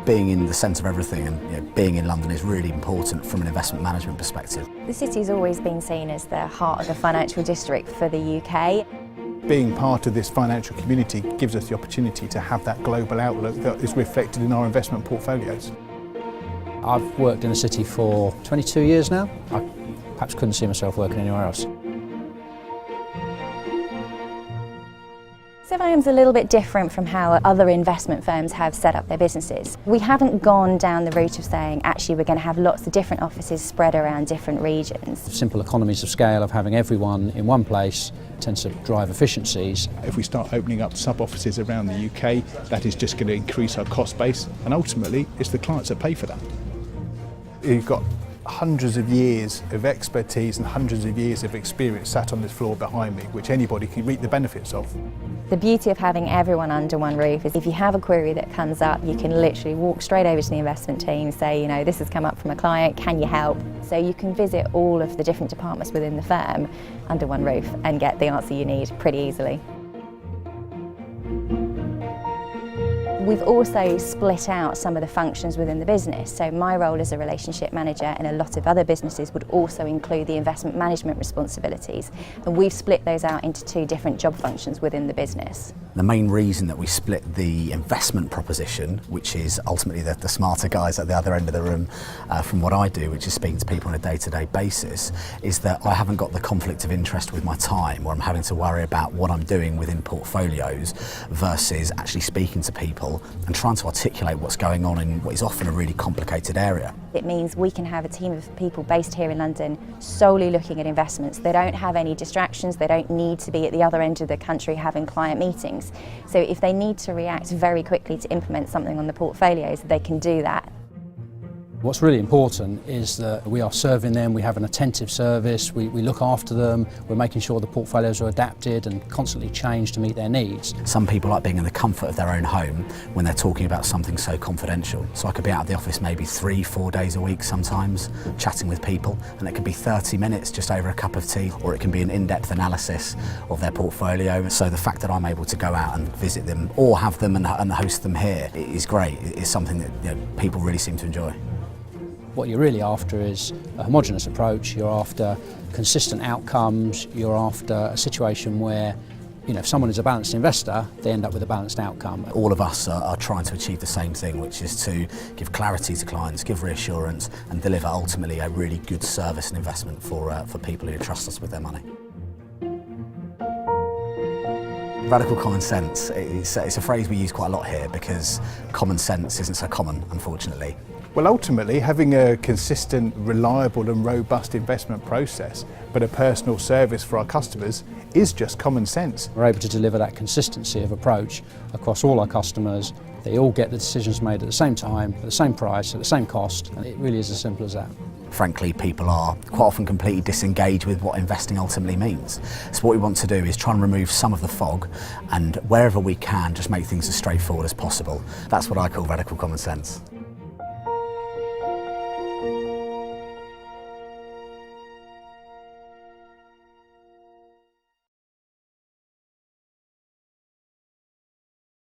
being in the centre of everything and being in London is really important from an investment management perspective. The city's always been seen as the heart of the financial district for the UK. Being part of this financial community gives us the opportunity to have that global outlook that is reflected in our investment portfolios. I've worked in the city for 22 years now. I perhaps couldn't see myself working anywhere else. Surveying's a little bit different from how other investment firms have set up their businesses. We haven't gone down the route of saying actually we're going to have lots of different offices spread around different regions. Simple economies of scale of having everyone in one place tends to drive efficiencies. If we start opening up sub-offices around the UK, that is just going to increase our cost base, and ultimately it's the clients that pay for that. You've got hundreds of years of expertise and hundreds of years of experience sat on this floor behind me, which anybody can reap the benefits of. The beauty of having everyone under one roof is if you have a query that comes up, you can literally walk straight over to the investment team, say, this has come up from a client, can you help? So you can visit all of the different departments within the firm under one roof and get the answer you need pretty easily. We've also split out some of the functions within the business. So my role as a relationship manager and a lot of other businesses would also include the investment management responsibilities. And we've split those out into two different job functions within the business. The main reason that we split the investment proposition, which is ultimately the smarter guys at the other end of the room from what I do, which is speaking to people on a day-to-day basis, is that I haven't got the conflict of interest with my time where I'm having to worry about what I'm doing within portfolios versus actually speaking to people and trying to articulate what's going on in what is often a really complicated area. It means we can have a team of people based here in London solely looking at investments. They don't have any distractions, they don't need to be at the other end of the country having client meetings. So if they need to react very quickly to implement something on the portfolios, they can do that. What's really important is that we are serving them, we have an attentive service, we look after them, we're making sure the portfolios are adapted and constantly changed to meet their needs. Some people like being in the comfort of their own home when they're talking about something so confidential. So I could be out of the office maybe 3-4 days a week sometimes, chatting with people, and it could be 30 minutes just over a cup of tea, or it can be an in-depth analysis of their portfolio. So the fact that I'm able to go out and visit them or have them and host them here is great. It's something that people really seem to enjoy. What you're really after is a homogenous approach, you're after consistent outcomes, you're after a situation where if someone is a balanced investor, they end up with a balanced outcome. All of us are trying to achieve the same thing, which is to give clarity to clients, give reassurance and deliver ultimately a really good service and investment for people who trust us with their money. Radical common sense, it's a phrase we use quite a lot here because common sense isn't so common, unfortunately. Well, ultimately, having a consistent, reliable and robust investment process, but a personal service for our customers is just common sense. We're able to deliver that consistency of approach across all our customers. They all get the decisions made at the same time, at the same price, at the same cost, and it really is as simple as that. Frankly, people are quite often completely disengaged with what investing ultimately means. So what we want to do is try and remove some of the fog and wherever we can just make things as straightforward as possible. That's what I call radical common sense.